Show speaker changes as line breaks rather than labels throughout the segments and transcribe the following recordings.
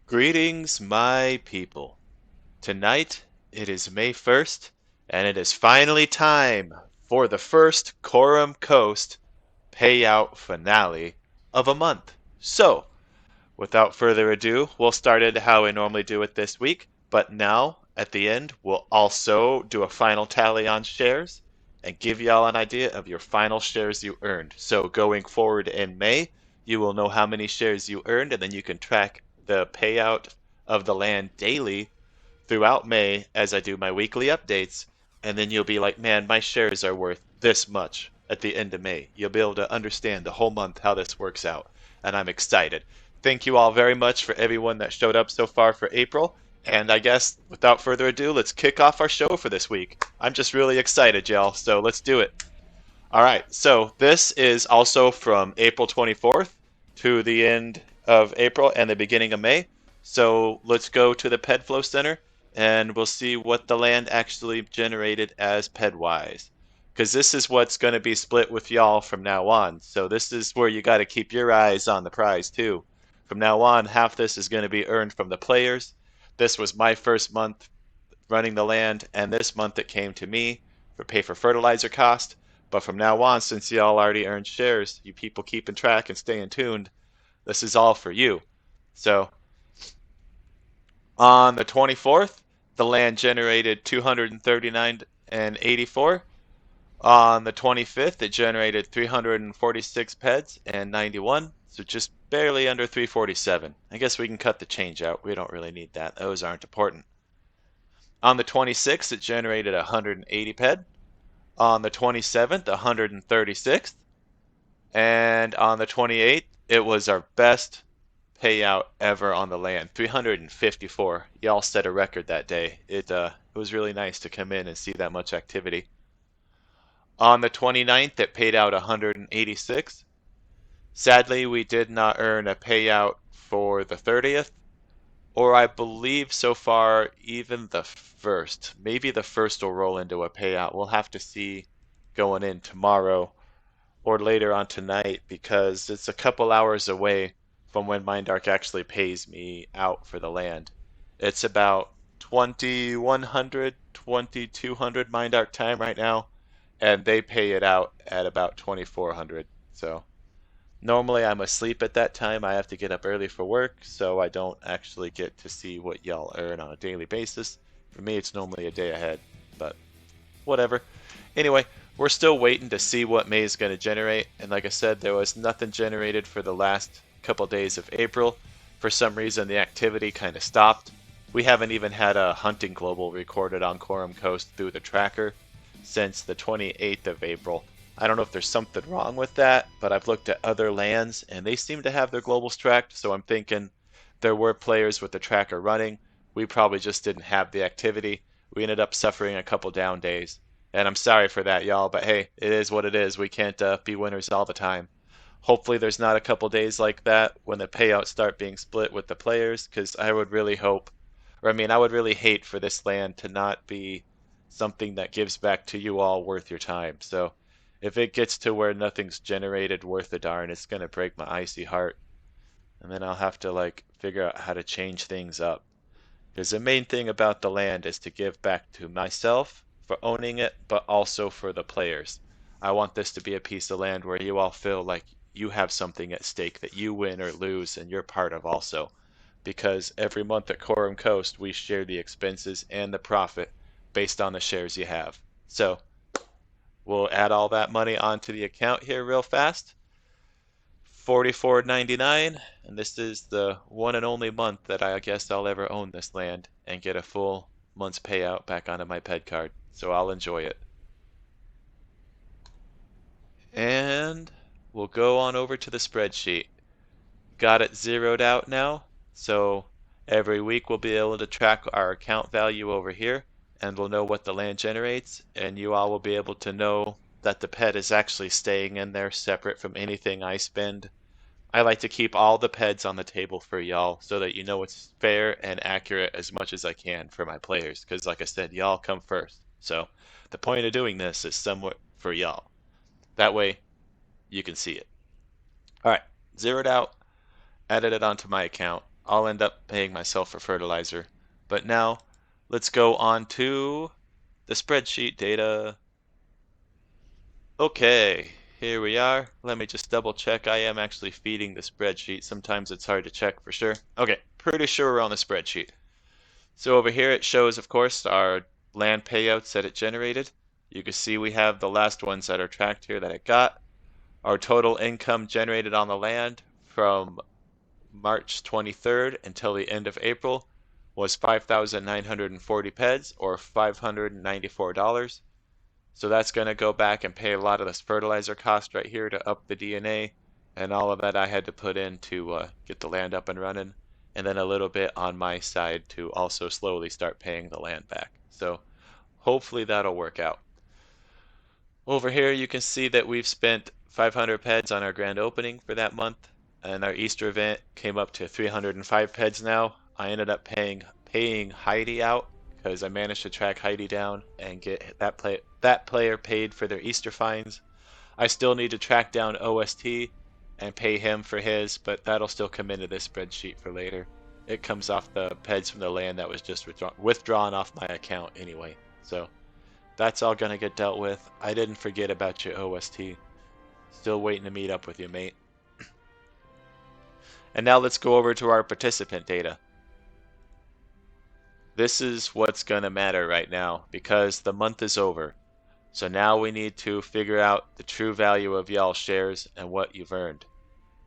Greetings, my people. Tonight it is May 1st, and it is finally time for the first Khorum Coast payout finale of a month. So, without further ado, we'll start it how we normally do it this week, but now, at the end, we'll also do a final tally on shares and give y'all an idea of your final shares you earned. So, going forward in May, you will know how many shares you earned, and then you can track the payout of the land daily throughout May as I do my weekly updates, and then you'll be like, man, my shares are worth this much at the end of May. You'll be able to understand the whole month how this works out, and I'm excited. Thank you all very much for everyone that showed up so far for April, and I guess without further ado, let's kick off our show for this week. I'm just really excited, y'all, so let's do it. All right, so this is also from April 24th to the end of April and the beginning of May. So let's go to the Ped Flow Center and we'll see what the land actually generated as PedWise. Because this is what's going to be split with y'all from now on. So this is where you got to keep your eyes on the prize too. From now on, half this is going to be earned from the players. This was my first month running the land, and this month it came to me for pay for fertilizer cost. But from now on, since y'all already earned shares, you people keeping track and staying tuned, this is all for you. So on the 24th, the land generated 239 and 84. On the 25th, it generated 346 peds and 91, so just barely under 347. I guess we can cut the change out. We don't really need that. Those aren't important. On the 26th, it generated 180 ped. On the 27th, 136th. And on the 28th, it was our best payout ever on the land, 354. Y'all set a record that day. It was really nice to come in and see that much activity. On the 29th, it paid out 186. Sadly, we did not earn a payout for the 30th, or I believe so far even the first. Maybe the first will roll into a payout. We'll have to see going in tomorrow or later on tonight because it's a couple hours away from when MindArk actually pays me out for the land. It's about 2100, 2200 MindArk time right now, and they pay it out at about 2400. So normally I'm asleep at that time. I have to get up early for work, so I don't actually get to see what y'all earn on a daily basis. For me, it's normally a day ahead, but whatever. Anyway, we're still waiting to see what May is going to generate, and like I said, there was nothing generated for the last couple days of April. For some reason, the activity kind of stopped. We haven't even had a hunting global recorded on Khorum Coast through the tracker since the 28th of April. I don't know if there's something wrong with that, but I've looked at other lands and they seem to have their globals tracked, so I'm thinking there were players with the tracker running. We probably just didn't have the activity. We ended up suffering a couple down days. And I'm sorry for that, y'all, but hey, it is what it is. We can't be winners all the time. Hopefully there's not a couple days like that when the payouts start being split with the players, because I would really hope, or I mean, I would really hate for this land to not be something that gives back to you all worth your time. So if it gets to where nothing's generated worth a darn, it's going to break my icy heart. And then I'll have to like figure out how to change things up. Because the main thing about the land is to give back to myself for owning it, but also for the players. I want this to be a piece of land where you all feel like you have something at stake that you win or lose and you're part of also. Because every month at Khorum Coast, we share the expenses and the profit based on the shares you have. So we'll add all that money onto the account here real fast. $44.99, and this is the one and only month that I guess I'll ever own this land and get a full month's payout back onto my ped card, so I'll enjoy it. And we'll go on over to the spreadsheet. Got it zeroed out now, so every week we'll be able to track our account value over here, and we'll know what the land generates, and you all will be able to know that the ped is actually staying in there separate from anything I spend. I like to keep all the peds on the table for y'all so that you know it's fair and accurate as much as I can for my players. Because, like I said, y'all come first. So, the point of doing this is somewhat for y'all. That way, you can see it. All right, zeroed out, added it onto my account. I'll end up paying myself for fertilizer. But now let's go on to the spreadsheet data. Okay, here we are. Let me just double check. I am actually feeding the spreadsheet. Sometimes it's hard to check for sure. Okay, pretty sure we're on the spreadsheet. So over here it shows, of course, our land payouts that it generated. You can see we have the last ones that are tracked here that it got. Our total income generated on the land from March 23rd until the end of April was 5,940 peds or $594. So that's going to go back and pay a lot of this fertilizer cost right here to up the DNA and all of that I had to put in to get the land up and running. And then a little bit on my side to also slowly start paying the land back. So hopefully that'll work out. Over here you can see that we've spent 500 peds on our grand opening for that month, and our Easter event came up to 305 peds now. I ended up paying Heidi out because I managed to track Heidi down and get that player paid for their Easter fines. I still need to track down OST and pay him for his, but that'll still come into this spreadsheet for later. It comes off the peds from the land that was just withdrawn off my account anyway. So that's all gonna get dealt with. I didn't forget about your OST. Still waiting to meet up with you, mate. And now let's go over to our participant data. This is what's gonna matter right now because the month is over. So now we need to figure out the true value of y'all shares and what you've earned.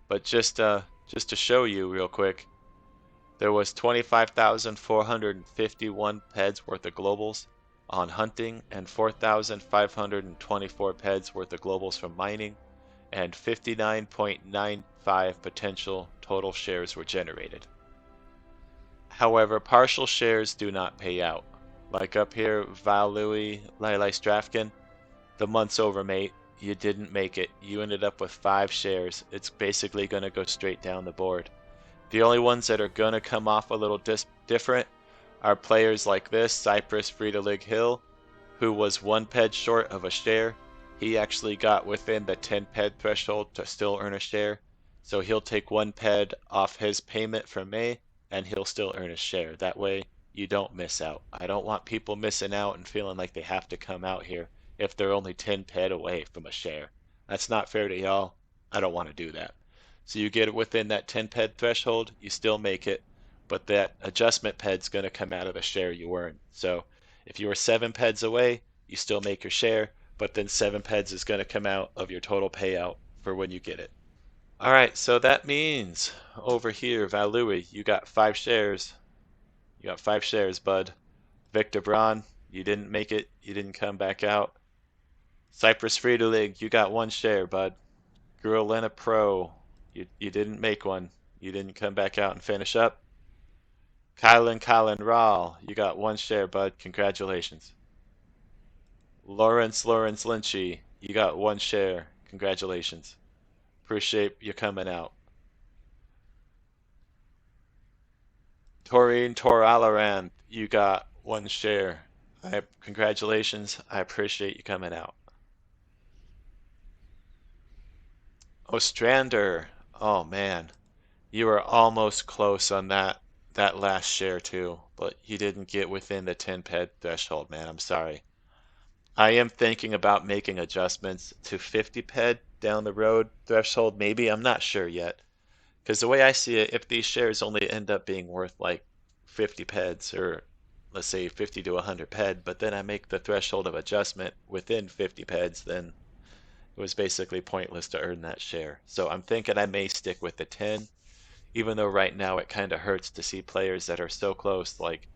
But just to show you real quick, there was 25,451 peds worth of globals on hunting and 4,524 peds worth of globals from mining, and 59.95 potential total shares were generated. However, partial shares do not pay out. Like up here, Val Louis, Lili Strafkin, the month's over, mate. You didn't make it. You ended up with 5 shares. It's basically going to go straight down the board. The only ones that are going to come off a little different are players like this, Cypress Friedelig Hill, who was 1 ped short of a share. He actually got within the 10 ped threshold to still earn a share. So he'll take 1 ped off his payment from May, and he'll still earn a share. That way you don't miss out. I don't want people missing out and feeling like they have to come out here if they're only 10 ped away from a share. That's not fair to y'all. I don't want to do that. So you get it within that 10 ped threshold, you still make it, but that adjustment ped's going to come out of the share you earn. So if you were 7 peds away, you still make your share, but then 7 peds is going to come out of your total payout for when you get it. All right, so that means over here, Valui, you got 5 shares. You got 5 shares, bud. Victor Braun, you didn't make it. You didn't come back out. Cypress Friedelig, you got 1 share, bud. Gurlena Pro, you didn't make one. You didn't come back out and finish up. Kylan Rahl, you got 1 share, bud. Congratulations. Lawrence Lynchy, you got 1 share. Congratulations. Appreciate you coming out. Taurine Toralaran, you got 1 share. Congratulations. I appreciate you coming out. Ostrander, oh man, you were almost close on that last share too, but you didn't get within the 10 ped threshold, man. I'm sorry. I am thinking about making adjustments to 50 ped down the road threshold, maybe. I'm not sure yet. Because the way I see it, if these shares only end up being worth like 50 peds or let's say 50 to 100 ped, but then I make the threshold of adjustment within 50 peds, then it was basically pointless to earn that share. So I'm thinking I may stick with the 10, even though right now it kind of hurts to see players that are so close. Like,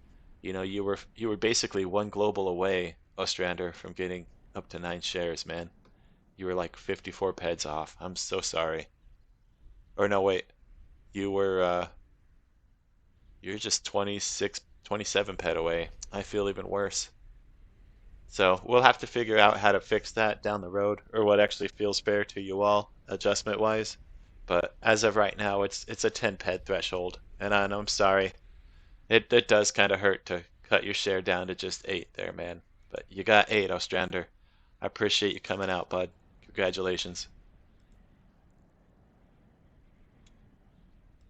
you were basically 1 global away, Ostrander, from getting up to 9 shares, man. You were like 54 peds off. I'm so sorry. Or no, wait. You were you're just 26, 27 ped away. I feel even worse. So we'll have to figure out how to fix that down the road, or what actually feels fair to you all, adjustment wise. But as of right now, it's a 10 ped threshold, and I'm sorry. It does kind of hurt to cut your share down to just 8 there, man. But you got 8, Ostrander. I appreciate you coming out, bud. Congratulations.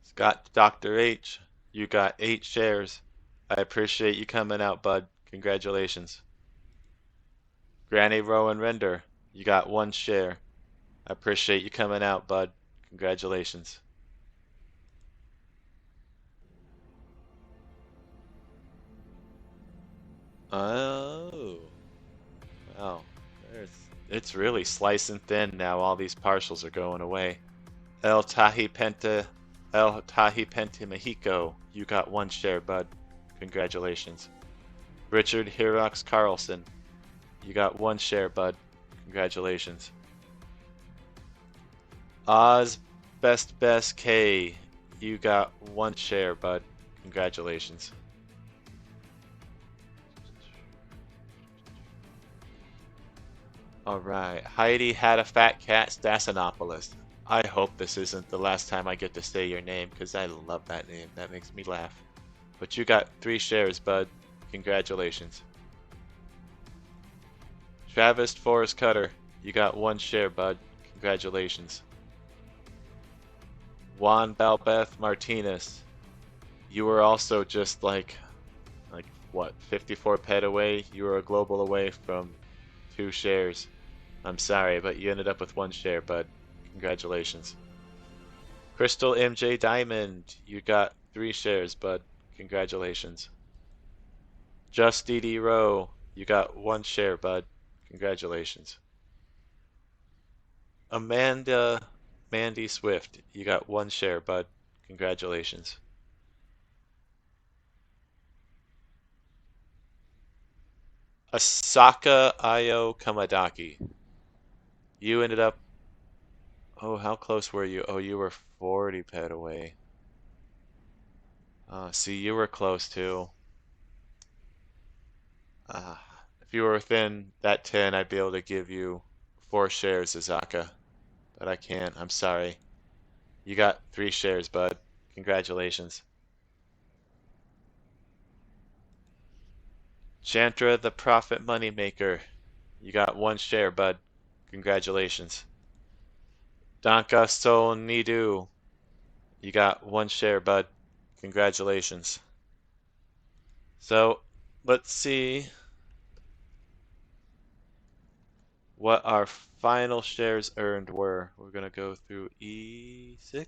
Scott Dr. H, You got 8 shares. I appreciate you coming out, bud. Congratulations. Granny Rowan Render, you got 1 share. I appreciate you coming out, bud. Congratulations. Oh, wow. There's, it's really slicing thin now. All these partials are going away. El Tahi Penta, El Tahi Penta Mexico, you got 1 share, bud. Congratulations. Richard Hirox Carlson, you got 1 share, bud. Congratulations. Oz Best K, you got 1 share, bud. Congratulations. All right, Heidi had a fat cat, Stassinopoulos. I hope this isn't the last time I get to say your name, because I love that name. That makes me laugh. But you got 3 shares, bud. Congratulations. Travis Forrest Cutter, you got 1 share, bud. Congratulations. Juan Balbeth Martinez, you were also just like what, 54 pet away? You were a global away from 2 shares. I'm sorry, but you ended up with 1 share, bud. Congratulations. Crystal MJ Diamond, you got 3 shares, bud. Congratulations. Just DD Rowe, you got 1 share, bud. Congratulations. Amanda Mandy Swift, you got 1 share, bud. Congratulations. Asaka Io Kamadaki, you ended up. Oh, how close were you? Oh, you were 40 pet away. See, you were close too. Uh, if you were within that 10, I'd be able to give you 4 shares, Azaka. But I can't. I'm sorry. You got 3 shares, bud. Congratulations. Chantra the Profit Moneymaker. You got 1 share, bud. Congratulations. Danka Sol Nidu. You got 1 share, bud. Congratulations. So, let's see what our final shares earned were. We're going to go through E6.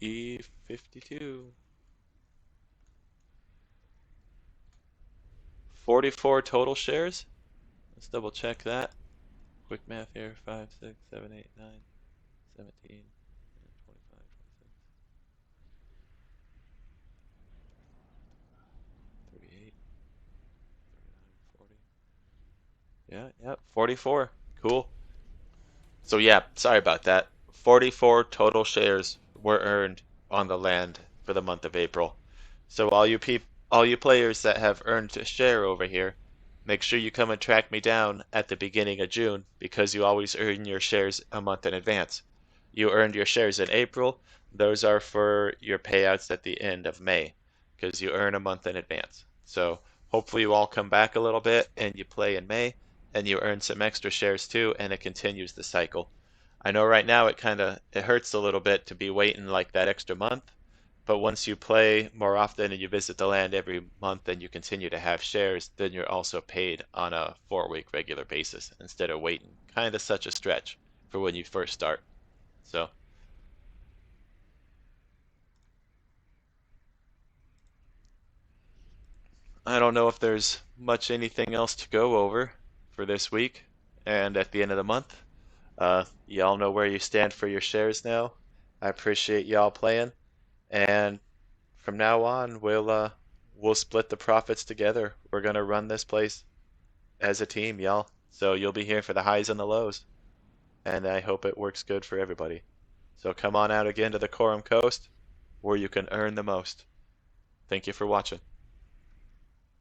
E52. 44 total shares. Let's double check that. Quick math here. 5, 6, 7, 8, 9, 17, 25, 26, 38, 39, 40. Yeah, yeah, 44. Cool. So yeah, sorry about that. 44 total shares were earned on the land for the month of April. So all you players that have earned a share over here, make sure you come and track me down at the beginning of June because you always earn your shares a month in advance. You earned your shares in April, those are for your payouts at the end of May because you earn a month in advance. So hopefully you all come back a little bit and you play in May and you earn some extra shares too, and it continues the cycle. I know right now it hurts a little bit to be waiting like that extra month, but once you play more often and you visit the land every month and you continue to have shares, then you're also paid on a 4-week regular basis instead of waiting kind of such a stretch for when you first start. So I don't know if there's much anything else to go over for this week and at the end of the month. Y'all know where you stand for your shares now. I appreciate y'all playing, and from now on, we'll split the profits together. We're gonna run this place as a team, y'all. So you'll be here for the highs and the lows, and I hope it works good for everybody. So come on out again to the Khorum Coast, where you can earn the most. Thank you for watching.